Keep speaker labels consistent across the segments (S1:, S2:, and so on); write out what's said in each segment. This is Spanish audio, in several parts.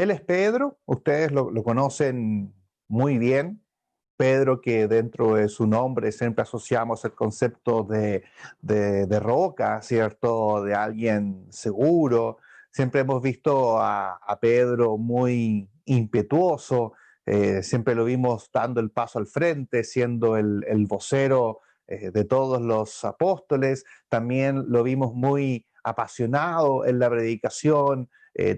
S1: Él es Pedro, ustedes lo conocen muy bien. Pedro, que dentro de su nombre siempre asociamos el concepto de roca, ¿cierto? De alguien seguro. Siempre hemos visto a Pedro muy impetuoso, siempre lo vimos dando el paso al frente, siendo el vocero de todos los apóstoles. También lo vimos muy apasionado en la predicación.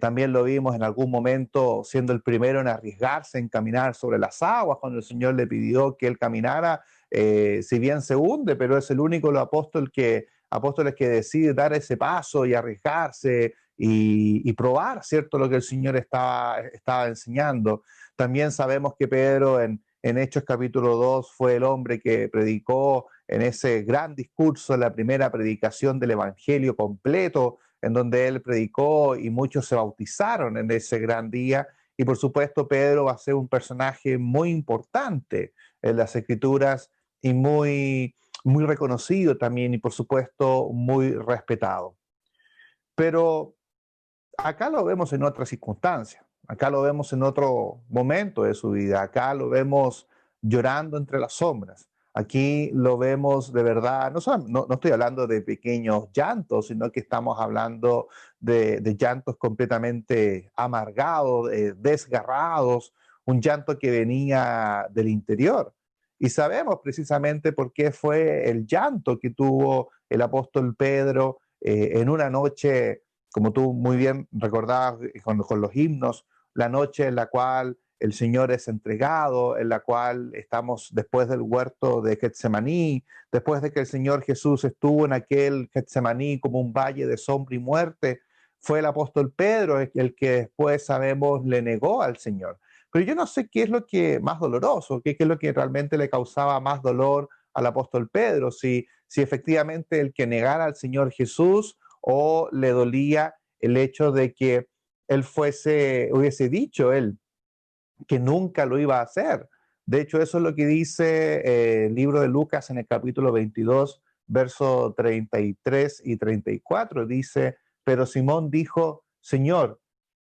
S1: También lo vimos en algún momento siendo el primero en arriesgarse, en caminar sobre las aguas, cuando el Señor le pidió que él caminara, si bien se hunde, pero es el único de los apóstoles que decide dar ese paso y arriesgarse y probar, ¿cierto?, lo que el Señor estaba enseñando. También sabemos que Pedro en Hechos capítulo 2 fue el hombre que predicó en ese gran discurso, la primera predicación del Evangelio completo, en donde él predicó y muchos se bautizaron en ese gran día. Y por supuesto, Pedro va a ser un personaje muy importante en las Escrituras y muy reconocido también y por supuesto muy respetado. Pero acá lo vemos en otra circunstancia, acá lo vemos en otro momento de su vida, acá lo vemos llorando entre las sombras. Aquí lo vemos de verdad, no estoy hablando de pequeños llantos, sino que estamos hablando de llantos completamente amargados, desgarrados, un llanto que venía del interior. Y sabemos precisamente por qué fue el llanto que tuvo el apóstol Pedro en una noche, como tú muy bien recordabas con los himnos, la noche en la cual el Señor es entregado, en la cual estamos después del huerto de Getsemaní, después de que el Señor Jesús estuvo en aquel Getsemaní como un valle de sombra y muerte, fue el apóstol Pedro el que después sabemos le negó al Señor. Pero yo no sé qué es lo que más doloroso, qué es lo que realmente le causaba más dolor al apóstol Pedro, si efectivamente el que negara al Señor Jesús o le dolía el hecho de que él hubiese dicho él que nunca lo iba a hacer. De hecho, eso es lo que dice el libro de Lucas en el capítulo 22, versos 33 y 34. Dice, pero Simón dijo, Señor,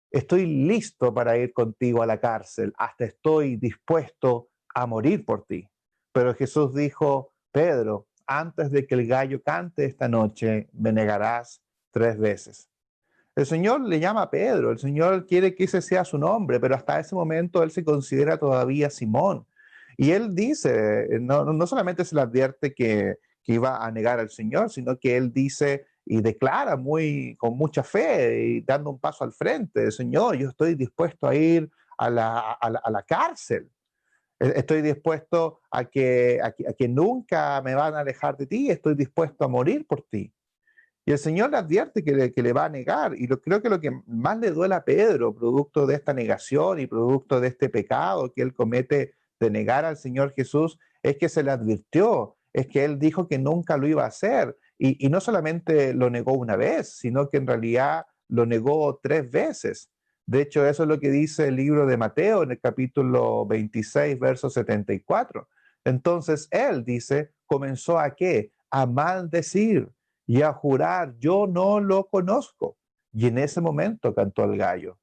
S1: estoy listo para ir contigo a la cárcel, hasta estoy dispuesto a morir por ti. Pero Jesús dijo, Pedro, antes de que el gallo cante esta noche, me negarás 3 veces. El Señor le llama a Pedro, el Señor quiere que ese sea su nombre, pero hasta ese momento él se considera todavía Simón. Y él dice, no solamente se le advierte que iba a negar al Señor, sino que él dice y declara con mucha fe y dando un paso al frente, Señor, yo estoy dispuesto a ir a la cárcel. Estoy dispuesto a que nunca me van a alejar de ti, estoy dispuesto a morir por ti. Y el Señor le advierte que le va a negar. Y creo que lo que más le duele a Pedro, producto de esta negación y producto de este pecado que él comete de negar al Señor Jesús, es que se le advirtió, es que él dijo que nunca lo iba a hacer. Y no solamente lo negó una vez, sino que en realidad lo negó 3 veces. De hecho, eso es lo que dice el libro de Mateo en el capítulo 26, verso 74. Entonces él dice, comenzó a ¿qué? A maldecir y a jurar, yo no lo conozco. Y en ese momento cantó el gallo.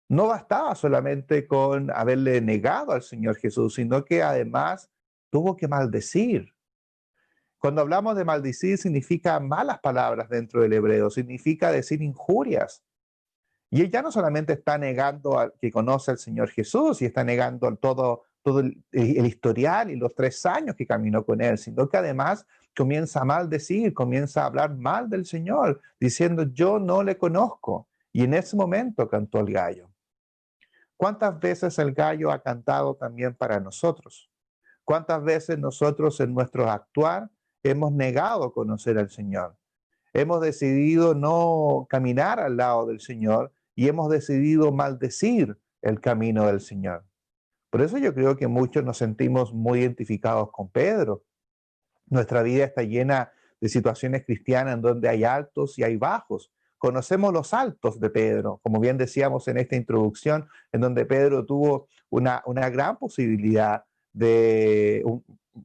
S1: No bastaba solamente con haberle negado al Señor Jesús, sino que además tuvo que maldecir. Cuando hablamos de maldecir significa malas palabras dentro del hebreo, significa decir injurias. Y él ya no solamente está negando que conoce al Señor Jesús y está negando todo el historial y los 3 años que caminó con él, sino que además comienza a maldecir, comienza a hablar mal del Señor, diciendo yo no le conozco. Y en ese momento cantó el gallo. ¿Cuántas veces el gallo ha cantado también para nosotros? ¿Cuántas veces nosotros en nuestro actuar hemos negado conocer al Señor? Hemos decidido no caminar al lado del Señor y hemos decidido maldecir el camino del Señor. Por eso yo creo que muchos nos sentimos muy identificados con Pedro. Nuestra vida está llena de situaciones cristianas en donde hay altos y hay bajos. Conocemos los altos de Pedro, como bien decíamos en esta introducción, en donde Pedro tuvo una gran posibilidad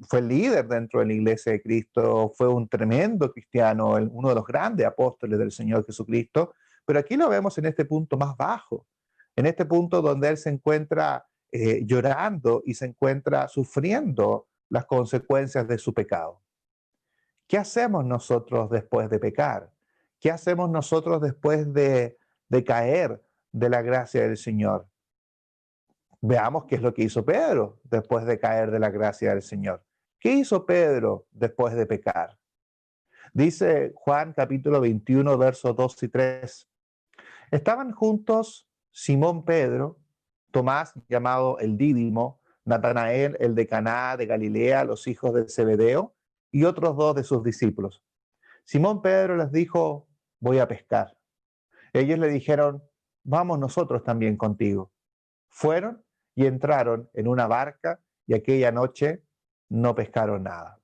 S1: fue líder dentro de la iglesia de Cristo, fue un tremendo cristiano, uno de los grandes apóstoles del Señor Jesucristo, pero aquí lo vemos en este punto más bajo. en este punto donde él se encuentra llorando y se encuentra sufriendo las consecuencias de su pecado. ¿Qué hacemos nosotros después de pecar? ¿Qué hacemos nosotros después de caer de la gracia del Señor? Veamos qué es lo que hizo Pedro después de caer de la gracia del Señor. ¿Qué hizo Pedro después de pecar? Dice Juan capítulo 21, versos 2 y 3. Estaban juntos Simón Pedro, Tomás llamado el Dídimo, Natanael el de Caná de Galilea, los hijos de Zebedeo, y otros dos de sus discípulos. Simón Pedro les dijo, voy a pescar. Ellos le dijeron, vamos nosotros también contigo. Fueron y entraron en una barca y aquella noche no pescaron nada.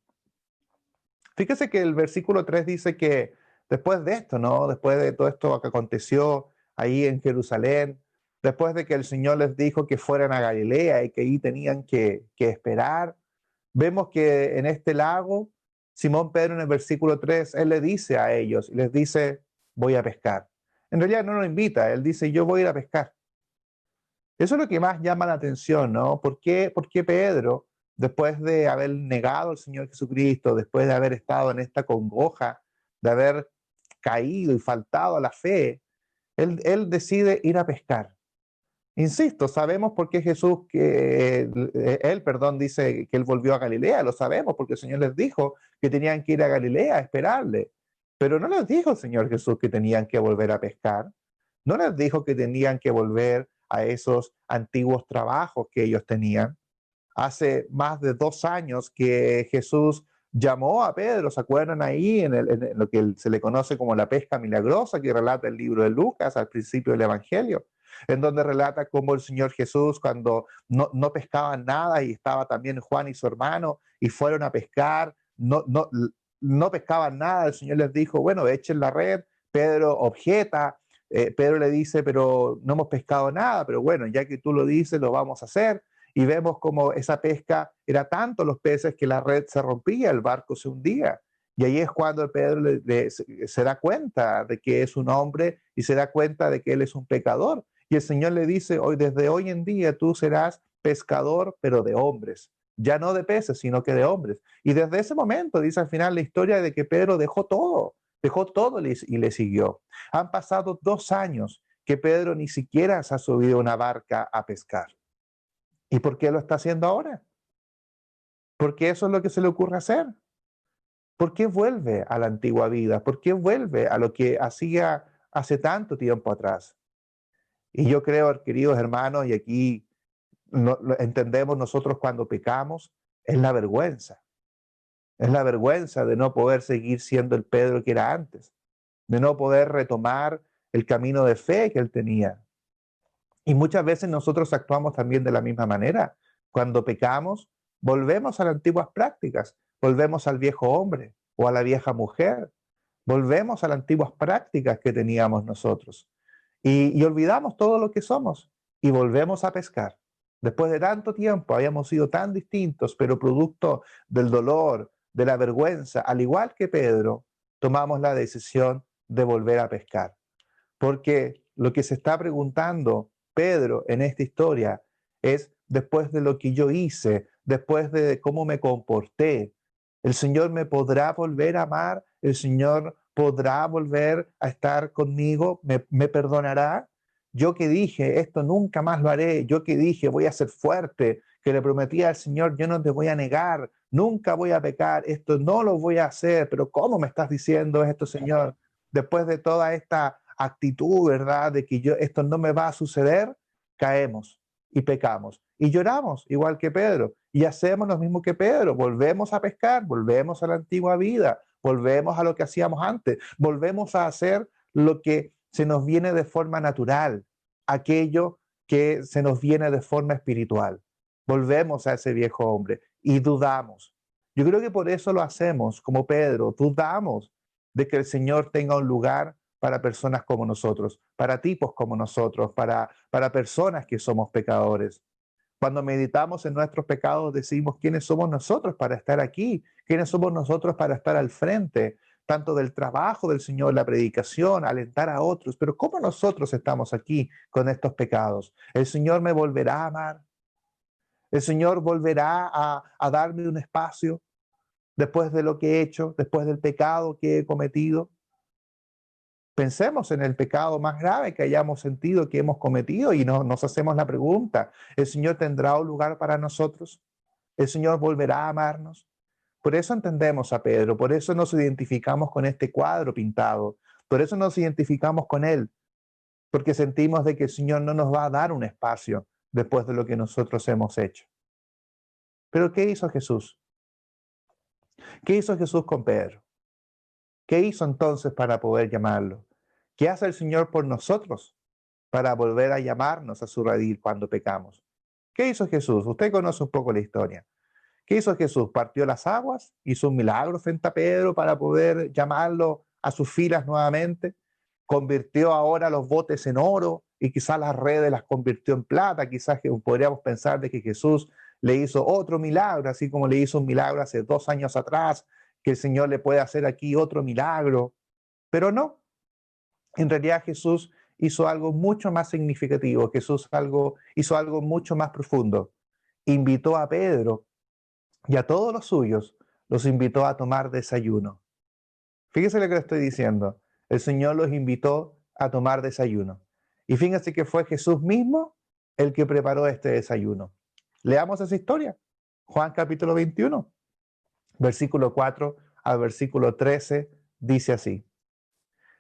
S1: Fíjese que el versículo 3 dice que después de esto, ¿no? Después de todo esto que aconteció ahí en Jerusalén, después de que el Señor les dijo que fueran a Galilea y que ahí tenían que esperar, vemos que en este lago, Simón Pedro en el versículo 3, él le dice a ellos, les dice, voy a pescar. En realidad no lo invita, él dice, yo voy a ir a pescar. Eso es lo que más llama la atención, ¿no? ¿Por qué Pedro, después de haber negado al Señor Jesucristo, después de haber estado en esta congoja, de haber caído y faltado a la fe, él decide ir a pescar? Insisto, sabemos por qué Jesús, dice que él volvió a Galilea, lo sabemos porque el Señor les dijo que tenían que ir a Galilea a esperarle, pero no les dijo el Señor Jesús que tenían que volver a pescar, no les dijo que tenían que volver a esos antiguos trabajos que ellos tenían. Hace más de 2 años que Jesús llamó a Pedro, ¿se acuerdan ahí en lo que se le conoce como la pesca milagrosa que relata el libro de Lucas al principio del Evangelio? En donde relata cómo el Señor Jesús cuando no pescaban nada y estaba también Juan y su hermano y fueron a pescar, no pescaban nada, el Señor les dijo, bueno, echen la red, Pedro objeta, Pedro le dice, pero no hemos pescado nada, pero bueno, ya que tú lo dices, lo vamos a hacer. Y vemos como esa pesca era tanto los peces que la red se rompía, el barco se hundía. Y ahí es cuando Pedro se da cuenta de que es un hombre y se da cuenta de que él es un pecador. Y el Señor le dice, hoy, desde hoy en día tú serás pescador, pero de hombres. Ya no de peces, sino que de hombres. Y desde ese momento, dice al final la historia de que Pedro dejó todo y le siguió. Han pasado 2 años que Pedro ni siquiera se ha subido a una barca a pescar. ¿Y por qué lo está haciendo ahora? Porque eso es lo que se le ocurre hacer. ¿Por qué vuelve a la antigua vida? ¿Por qué vuelve a lo que hacía hace tanto tiempo atrás? Y yo creo, queridos hermanos, y aquí lo entendemos nosotros cuando pecamos, es la vergüenza. Es la vergüenza de no poder seguir siendo el Pedro que era antes, de no poder retomar el camino de fe que él tenía. Y muchas veces nosotros actuamos también de la misma manera. Cuando pecamos, volvemos a las antiguas prácticas, volvemos al viejo hombre o a la vieja mujer, volvemos a las antiguas prácticas que teníamos nosotros y olvidamos todo lo que somos y volvemos a pescar. Después de tanto tiempo habíamos sido tan distintos, pero producto del dolor, de la vergüenza, al igual que Pedro, tomamos la decisión de volver a pescar. Porque lo que se está preguntando Pedro en esta historia es, después de lo que yo hice, después de cómo me comporté, ¿el Señor me podrá volver a amar? ¿El Señor podrá volver a estar conmigo? ¿Me perdonará? Yo que dije, esto nunca más lo haré. Yo que dije, voy a ser fuerte, que le prometí al Señor, yo no te voy a negar, nunca voy a pecar, esto no lo voy a hacer. Pero ¿cómo me estás diciendo esto, Señor? Después de toda esta actitud, ¿verdad? De que esto no me va a suceder, caemos y pecamos. Y lloramos, igual que Pedro. Y hacemos lo mismo que Pedro. Volvemos a pescar, volvemos a la antigua vida, volvemos a lo que hacíamos antes, volvemos a hacer lo que se nos viene de forma natural, aquello que se nos viene de forma espiritual. Volvemos a ese viejo hombre y dudamos. Yo creo que por eso lo hacemos, como Pedro, dudamos de que el Señor tenga un lugar para personas como nosotros, para tipos como nosotros, para personas que somos pecadores. Cuando meditamos en nuestros pecados decimos quiénes somos nosotros para estar aquí, quiénes somos nosotros para estar al frente, tanto del trabajo del Señor, la predicación, alentar a otros, pero ¿cómo nosotros estamos aquí con estos pecados? ¿El Señor me volverá a amar? ¿El Señor volverá a darme un espacio después de lo que he hecho, después del pecado que he cometido? Pensemos en el pecado más grave que hayamos sentido, que hemos cometido, y nos hacemos la pregunta, ¿el Señor tendrá un lugar para nosotros? ¿El Señor volverá a amarnos? Por eso entendemos a Pedro, por eso nos identificamos con este cuadro pintado, por eso nos identificamos con él, porque sentimos de que el Señor no nos va a dar un espacio después de lo que nosotros hemos hecho. Pero ¿qué hizo Jesús? ¿Qué hizo Jesús con Pedro? ¿Qué hizo entonces para poder llamarlo? ¿Qué hace el Señor por nosotros para volver a llamarnos a su redil cuando pecamos? ¿Qué hizo Jesús? Usted conoce un poco la historia. ¿Qué hizo Jesús? Partió las aguas, hizo un milagro frente a Pedro para poder llamarlo a sus filas nuevamente, convirtió ahora los botes en oro y quizás las redes las convirtió en plata, quizás podríamos pensar de que Jesús le hizo otro milagro, así como le hizo un milagro hace 2 años atrás, que el Señor le puede hacer aquí otro milagro, pero no, en realidad Jesús hizo algo mucho más significativo, hizo algo mucho más profundo, invitó a Pedro y a todos los suyos los invitó a tomar desayuno. Fíjese lo que le estoy diciendo. El Señor los invitó a tomar desayuno. Y fíjense que fue Jesús mismo el que preparó este desayuno. Leamos esa historia. Juan capítulo 21, versículo 4 al versículo 13, dice así.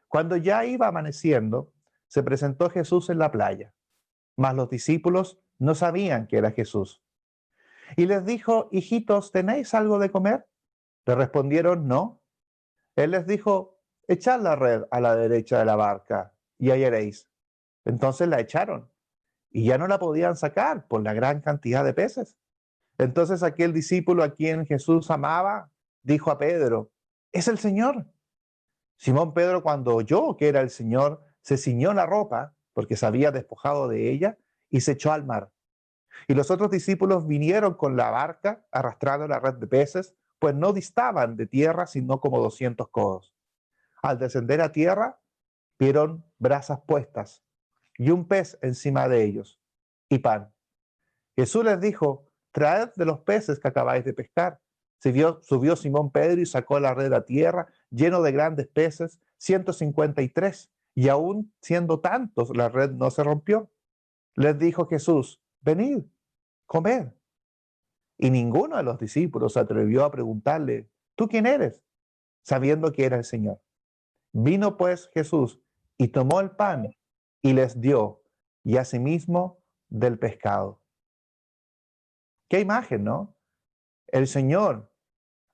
S1: Cuando ya iba amaneciendo, se presentó Jesús en la playa, mas los discípulos no sabían que era Jesús. Y les dijo, hijitos, ¿tenéis algo de comer? Le respondieron, no. Él les dijo, echad la red a la derecha de la barca y hallaréis. Entonces la echaron y ya no la podían sacar por la gran cantidad de peces. Entonces aquel discípulo a quien Jesús amaba dijo a Pedro, es el Señor. Simón Pedro, cuando oyó que era el Señor, se ciñó la ropa porque se había despojado de ella y se echó al mar. Y los otros discípulos vinieron con la barca arrastrando la red de peces, pues no distaban de tierra sino como 200 codos. Al descender a tierra, vieron brasas puestas y un pez encima de ellos y pan. Jesús les dijo, traed de los peces que acabáis de pescar. Subió Simón Pedro y sacó la red a tierra, lleno de grandes peces, 153, y aún siendo tantos, la red no se rompió. Les dijo Jesús, venid, comed. Y ninguno de los discípulos se atrevió a preguntarle, ¿tú quién eres? Sabiendo que era el Señor. Vino pues Jesús y tomó el pan y les dio, y asimismo del pescado. Qué imagen, ¿no? El Señor,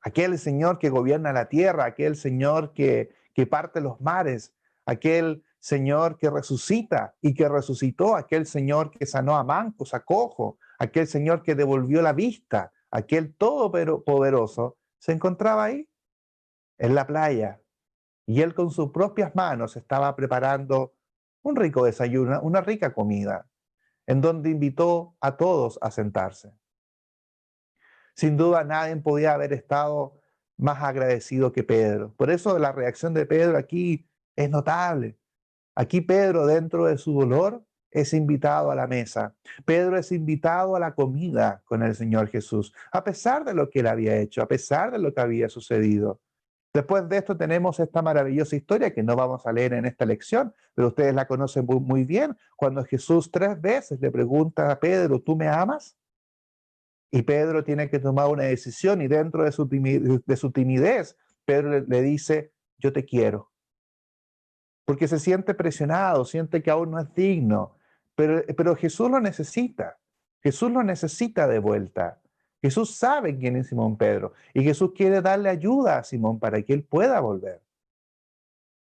S1: aquel Señor que gobierna la tierra, aquel Señor que parte los mares, aquel Señor que resucita y que resucitó, aquel Señor que sanó a mancos, a cojo, aquel Señor que devolvió la vista, aquel todopoderoso, se encontraba ahí, en la playa, y él con sus propias manos estaba preparando un rico desayuno, una rica comida, en donde invitó a todos a sentarse. Sin duda nadie podía haber estado más agradecido que Pedro. Por eso la reacción de Pedro aquí es notable. Aquí Pedro, dentro de su dolor, es invitado a la mesa. Pedro es invitado a la comida con el Señor Jesús, a pesar de lo que él había hecho, a pesar de lo que había sucedido. Después de esto tenemos esta maravillosa historia que no vamos a leer en esta lección, pero ustedes la conocen muy bien, cuando Jesús 3 veces le pregunta a Pedro, ¿tú me amas? Y Pedro tiene que tomar una decisión y dentro de su timidez, Pedro le dice, yo te quiero. Porque se siente presionado, siente que aún no es digno, pero Jesús lo necesita. Jesús lo necesita de vuelta. Jesús sabe quién es Simón Pedro y Jesús quiere darle ayuda a Simón para que él pueda volver.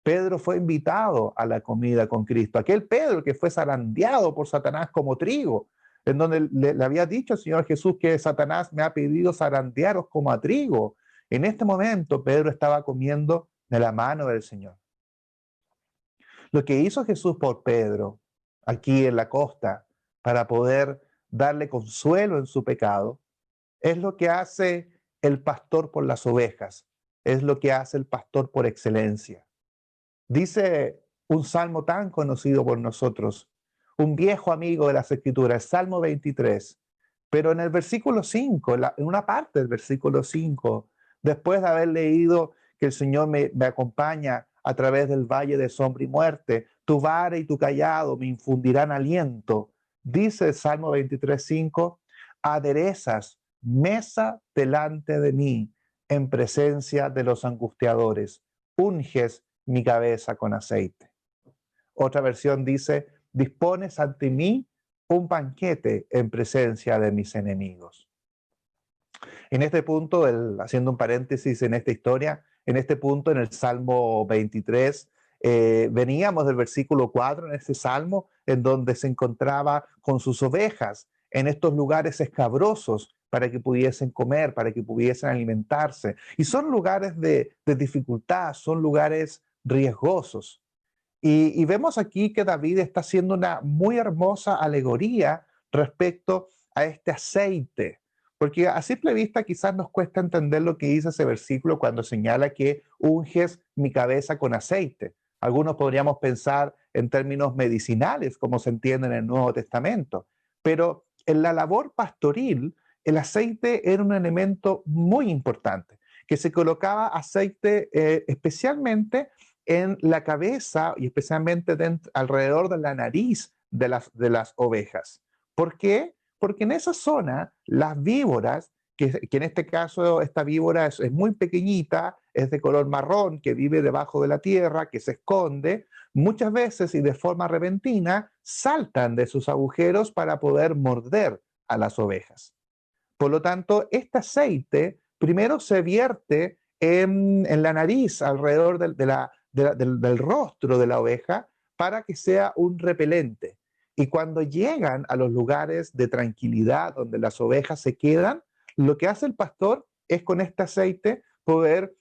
S1: Pedro fue invitado a la comida con Cristo. Aquel Pedro que fue zarandeado por Satanás como trigo, en donde le había dicho el Señor Jesús que Satanás me ha pedido zarandearos como a trigo. En este momento Pedro estaba comiendo de la mano del Señor. Lo que hizo Jesús por Pedro aquí en la costa para poder darle consuelo en su pecado es lo que hace el pastor por las ovejas. es lo que hace el pastor por excelencia. Dice un salmo tan conocido por nosotros, un viejo amigo de las Escrituras, Salmo 23, pero en el versículo 5, en una parte del versículo 5, después de haber leído que el Señor me acompaña a través del valle de sombra y muerte, tu vara y tu callado me infundirán aliento, dice el Salmo 23, 5, aderezas mesa delante de mí en presencia de los angustiadores, unges mi cabeza con aceite. Otra versión dice, dispones ante mí un banquete en presencia de mis enemigos. En este punto, haciendo un paréntesis en esta historia, en este punto, en el Salmo 23, veníamos del versículo 4 en este salmo, en donde se encontraba con sus ovejas en estos lugares escabrosos para que pudiesen comer, para que pudiesen alimentarse. Y son lugares de dificultad, son lugares riesgosos. Y vemos aquí que David está haciendo una muy hermosa alegoría respecto a este aceite, porque a simple vista quizás nos cuesta entender lo que dice ese versículo cuando señala que unges mi cabeza con aceite. Algunos podríamos pensar en términos medicinales, como se entiende en el Nuevo Testamento, pero en la labor pastoril, el aceite era un elemento muy importante, que se colocaba aceite especialmente en la cabeza y especialmente alrededor de la nariz de las ovejas. ¿Por qué? Porque en esa zona las víboras, que en este caso esta víbora es muy pequeñita, es de color marrón, que vive debajo de la tierra, que se esconde, muchas veces y de forma repentina saltan de sus agujeros para poder morder a las ovejas. Por lo tanto, este aceite primero se vierte en la nariz, alrededor del rostro de la oveja, para que sea un repelente. Y cuando llegan a los lugares de tranquilidad donde las ovejas se quedan, lo que hace el pastor es con este aceite poder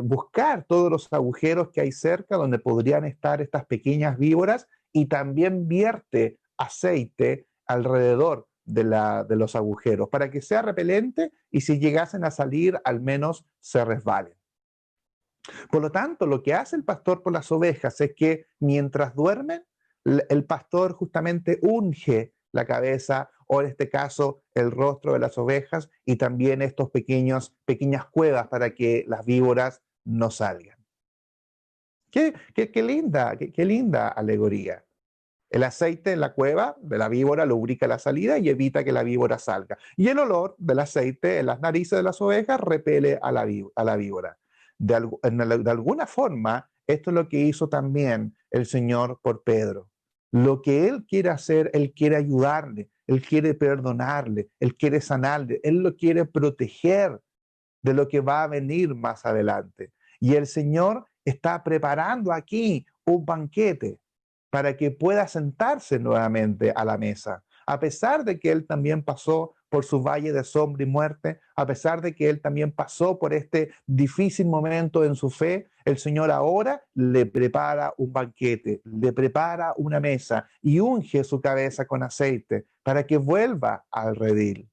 S1: buscar todos los agujeros que hay cerca donde podrían estar estas pequeñas víboras y también vierte aceite alrededor de los agujeros para que sea repelente y si llegasen a salir al menos se resbalen. Por lo tanto, lo que hace el pastor por las ovejas es que mientras duermen, el pastor justamente unge la cabeza o en este caso el rostro de las ovejas y también estos pequeñas cuevas para que las víboras no salgan. Qué linda alegoría. El aceite en la cueva de la víbora lubrica la salida y evita que la víbora salga. Y el olor del aceite en las narices de las ovejas repele a la víbora. De alguna forma, esto es lo que hizo también el Señor por Pedro. Lo que Él quiere hacer, Él quiere ayudarle, Él quiere perdonarle, Él quiere sanarle, Él lo quiere proteger de lo que va a venir más adelante. Y el Señor está preparando aquí un banquete para que pueda sentarse nuevamente a la mesa. A pesar de que Él también pasó por su valle de sombra y muerte, a pesar de que Él también pasó por este difícil momento en su fe, el Señor ahora le prepara un banquete, le prepara una mesa y unge su cabeza con aceite para que vuelva al redil.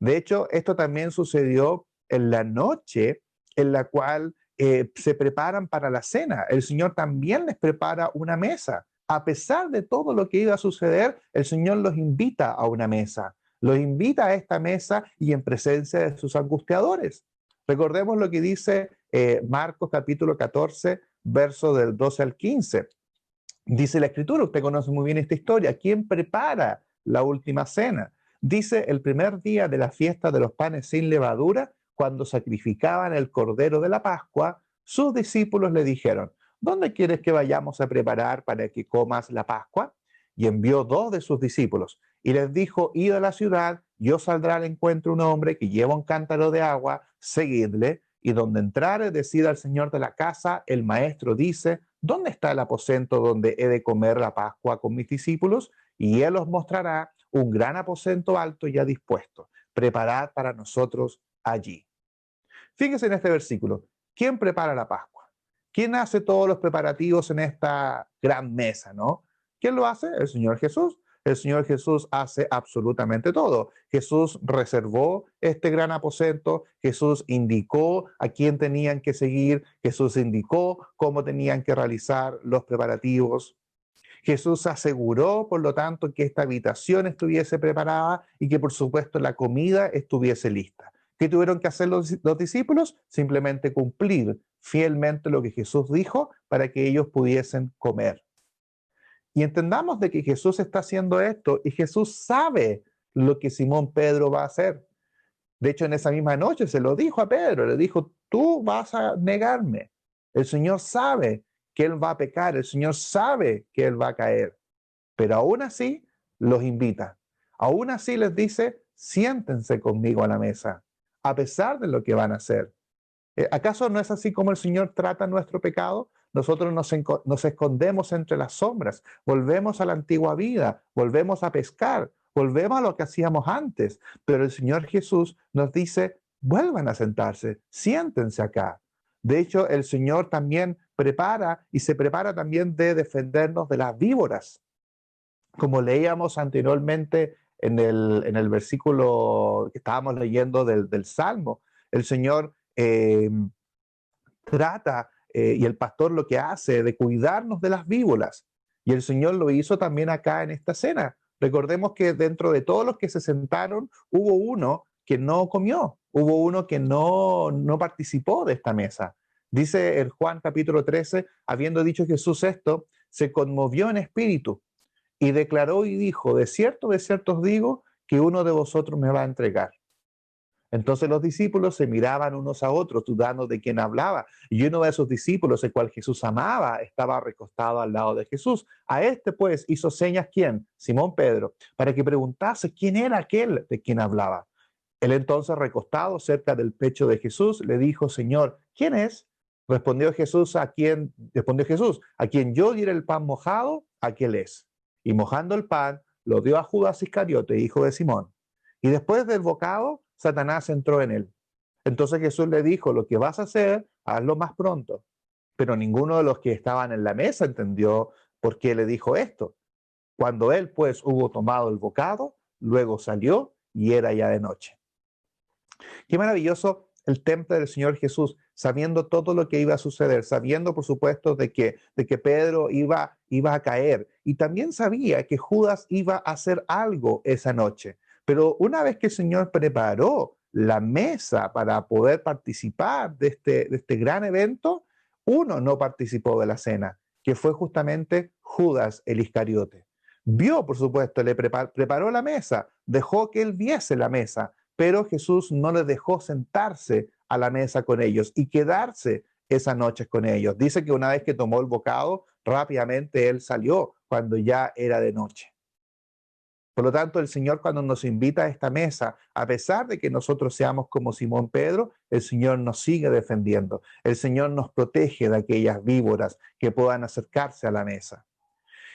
S1: De hecho, esto también sucedió en la noche en la cual se preparan para la cena. El Señor también les prepara una mesa. A pesar de todo lo que iba a suceder, el Señor los invita a una mesa. Los invita a esta mesa y en presencia de sus angustiadores. Recordemos lo que dice Marcos capítulo 14, verso del 12 al 15. Dice la Escritura, usted conoce muy bien esta historia, ¿quién prepara la última cena? Dice, el primer día de la fiesta de los panes sin levadura, cuando sacrificaban el cordero de la Pascua, sus discípulos le dijeron, ¿dónde quieres que vayamos a preparar para que comas la Pascua? Y envió 2 de sus discípulos y les dijo, id a la ciudad, yo saldrá al encuentro un hombre que lleva un cántaro de agua, seguidle, y donde entrare, decida al señor de la casa, el maestro dice, ¿dónde está el aposento donde he de comer la Pascua con mis discípulos? Y él os mostrará un gran aposento alto ya dispuesto. Preparad para nosotros allí. Fíjense en este versículo. ¿Quién prepara la Pascua? ¿Quién hace todos los preparativos en esta gran mesa, no? ¿Quién lo hace? El Señor Jesús. el Señor Jesús hace absolutamente todo. Jesús reservó este gran aposento, Jesús indicó a quién tenían que seguir, Jesús indicó cómo tenían que realizar los preparativos. Jesús aseguró, por lo tanto, que esta habitación estuviese preparada y que, por supuesto, la comida estuviese lista. ¿Qué tuvieron que hacer los discípulos? Simplemente cumplir fielmente lo que Jesús dijo para que ellos pudiesen comer. Y entendamos de que Jesús está haciendo esto y Jesús sabe lo que Simón Pedro va a hacer. De hecho, en esa misma noche se lo dijo a Pedro, le dijo, tú vas a negarme. El Señor sabe que él va a pecar, el Señor sabe que él va a caer, pero aún así los invita. Aún así les dice, siéntense conmigo a la mesa, a pesar de lo que van a hacer. ¿Acaso no es así como el Señor trata nuestro pecado? Nosotros nos escondemos entre las sombras, volvemos a la antigua vida, volvemos a pescar, volvemos a lo que hacíamos antes, pero el Señor Jesús nos dice, vuelvan a sentarse, siéntense acá. De hecho, el Señor también prepara y se prepara también de defendernos de las víboras. Como leíamos anteriormente en el versículo que estábamos leyendo del Salmo, el Señor trata y el pastor lo que hace de cuidarnos de las víboras. Y el Señor lo hizo también acá en esta cena. Recordemos que dentro de todos los que se sentaron, hubo uno que no comió, hubo uno que no participó de esta mesa. Dice el Juan capítulo 13, habiendo dicho Jesús esto, se conmovió en espíritu y declaró y dijo, de cierto os digo, que uno de vosotros me va a entregar. Entonces los discípulos se miraban unos a otros, dudando de quién hablaba. Y uno de esos discípulos, el cual Jesús amaba, estaba recostado al lado de Jesús. A este, pues, hizo señas, ¿quién? Simón Pedro, para que preguntase quién era aquel de quien hablaba. Él entonces, recostado cerca del pecho de Jesús, le dijo, Señor, ¿quién es? Respondió Jesús, a quien yo diera el pan mojado, aquel es. Y mojando el pan, lo dio a Judas Iscariote, hijo de Simón. Y después del bocado, Satanás entró en él. Entonces Jesús le dijo, lo que vas a hacer, hazlo más pronto. Pero ninguno de los que estaban en la mesa entendió por qué le dijo esto. Cuando él pues hubo tomado el bocado, luego salió y era ya de noche. Qué maravilloso el temple del Señor Jesús, sabiendo todo lo que iba a suceder, sabiendo por supuesto de que Pedro iba a caer y también sabía que Judas iba a hacer algo esa noche. Pero una vez que el Señor preparó la mesa para poder participar de este gran evento, uno no participó de la cena, que fue justamente Judas el Iscariote. Vio, por supuesto, le preparó la mesa, dejó que él viese la mesa, pero Jesús no le dejó sentarse a la mesa con ellos y quedarse esa noche con ellos. Dice que una vez que tomó el bocado, rápidamente él salió cuando ya era de noche. Por lo tanto, el Señor cuando nos invita a esta mesa, a pesar de que nosotros seamos como Simón Pedro, el Señor nos sigue defendiendo. El Señor nos protege de aquellas víboras que puedan acercarse a la mesa.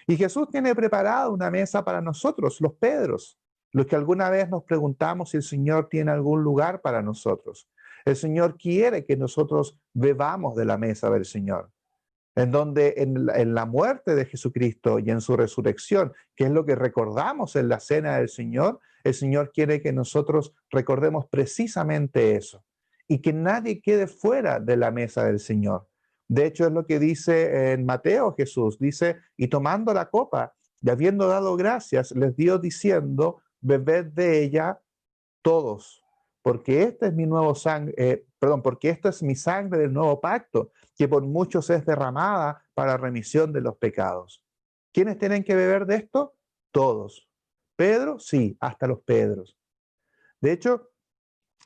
S1: Y Jesús tiene preparada una mesa para nosotros, los Pedros, los que alguna vez nos preguntamos si el Señor tiene algún lugar para nosotros. El Señor quiere que nosotros bebamos de la mesa del Señor, en donde en la muerte de Jesucristo y en su resurrección, que es lo que recordamos en la cena del Señor, el Señor quiere que nosotros recordemos precisamente eso y que nadie quede fuera de la mesa del Señor. De hecho, es lo que dice en Mateo Jesús, dice, y tomando la copa y habiendo dado gracias, les dio diciendo, bebed de ella todos, porque este es mi nuevo porque esta es mi sangre del nuevo pacto, que por muchos es derramada para remisión de los pecados. ¿Quiénes tienen que beber de esto? Todos. Pedro, sí, hasta los Pedros. De hecho,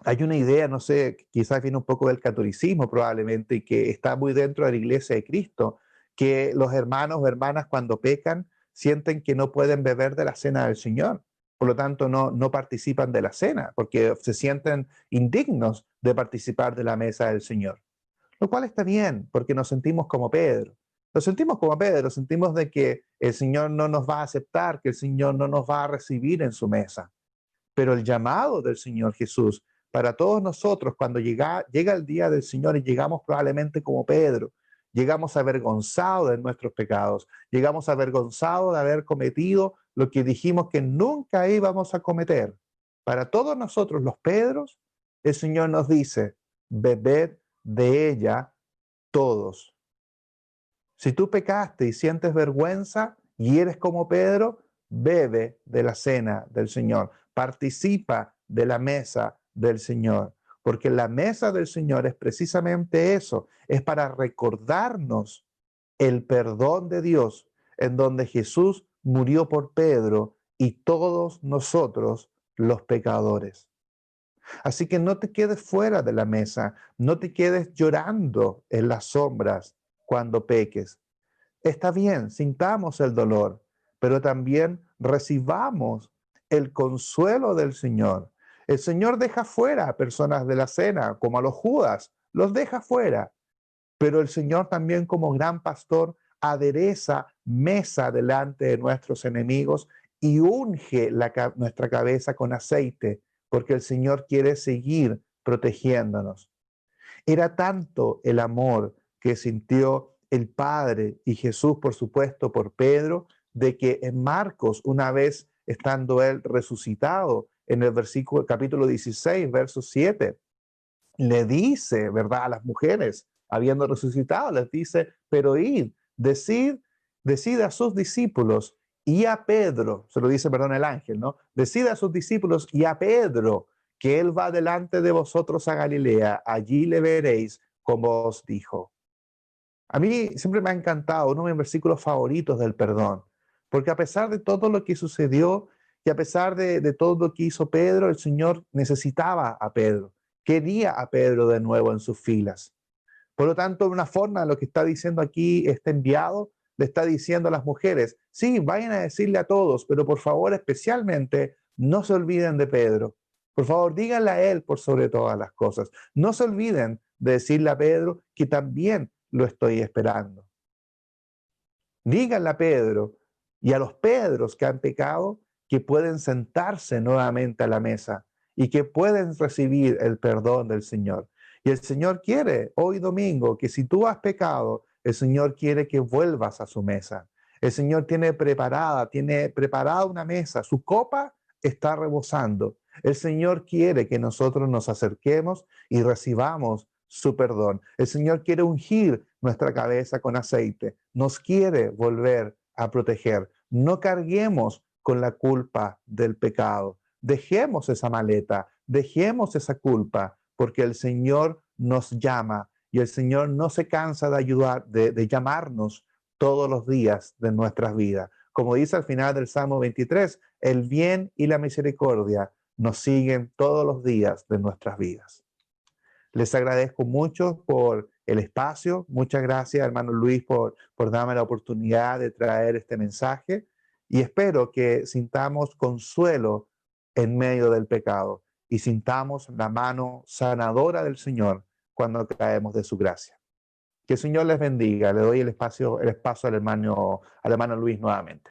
S1: hay una idea, no sé, quizás viene un poco del catolicismo probablemente, y que está muy dentro de la Iglesia de Cristo, que los hermanos o hermanas cuando pecan sienten que no pueden beber de la cena del Señor. Por lo tanto, no participan de la cena, porque se sienten indignos de participar de la mesa del Señor. Lo cual está bien, porque nos sentimos como Pedro. Nos sentimos como Pedro, sentimos de que el Señor no nos va a aceptar, que el Señor no nos va a recibir en su mesa. Pero el llamado del Señor Jesús para todos nosotros, cuando llega el día del Señor y llegamos probablemente como Pedro, llegamos avergonzados de nuestros pecados, llegamos avergonzados de haber cometido lo que dijimos que nunca íbamos a cometer. Para todos nosotros los Pedros, el Señor nos dice, bebed de ella todos. Si tú pecaste y sientes vergüenza y eres como Pedro, bebe de la cena del Señor, participa de la mesa del Señor, porque la mesa del Señor es precisamente eso, es para recordarnos el perdón de Dios, en donde Jesús murió por Pedro y todos nosotros los pecadores. Así que no te quedes fuera de la mesa, no te quedes llorando en las sombras cuando peques. Está bien, sintamos el dolor, pero también recibamos el consuelo del Señor. El Señor deja fuera a personas de la cena, como a los Judas, los deja fuera, pero el Señor también como gran pastor adereza mesa delante de nuestros enemigos y unge nuestra cabeza con aceite, porque el Señor quiere seguir protegiéndonos. Era tanto el amor que sintió el Padre y Jesús, por supuesto, por Pedro, de que en Marcos, una vez estando él resucitado, en el versículo capítulo 16, verso 7, le dice, ¿verdad?, a las mujeres, habiendo resucitado, les dice, pero id, decid a sus discípulos y a Pedro, se lo dice, perdón, el ángel, ¿no? Decid a sus discípulos y a Pedro que él va delante de vosotros a Galilea, allí le veréis como os dijo. A mí siempre me ha encantado, uno de mis versículos favoritos del perdón, porque a pesar de todo lo que sucedió y a pesar de todo lo que hizo Pedro, el Señor necesitaba a Pedro, quería a Pedro de nuevo en sus filas. Por lo tanto, de una forma, lo que está diciendo aquí este enviado, le está diciendo a las mujeres, sí, vayan a decirle a todos, pero por favor, especialmente, no se olviden de Pedro. Por favor, díganle a él por sobre todas las cosas. No se olviden de decirle a Pedro que también lo estoy esperando. Díganle a Pedro y a los Pedros que han pecado que pueden sentarse nuevamente a la mesa y que pueden recibir el perdón del Señor. Y el Señor quiere hoy domingo que si tú has pecado, el Señor quiere que vuelvas a su mesa. El Señor tiene preparada una mesa, su copa está rebosando. El Señor quiere que nosotros nos acerquemos y recibamos su perdón. El Señor quiere ungir nuestra cabeza con aceite, nos quiere volver a proteger. No carguemos con la culpa del pecado. Dejemos esa maleta, dejemos esa culpa, porque el Señor nos llama y el Señor no se cansa de ayudar, de llamarnos todos los días de nuestras vidas. Como dice al final del Salmo 23, el bien y la misericordia nos siguen todos los días de nuestras vidas. Les agradezco mucho por el espacio. Muchas gracias, hermano Luis, por darme la oportunidad de traer este mensaje y espero que sintamos consuelo en medio del pecado y sintamos la mano sanadora del Señor cuando caemos de su gracia. Que el Señor les bendiga. Le doy el espacio al hermano Luis nuevamente.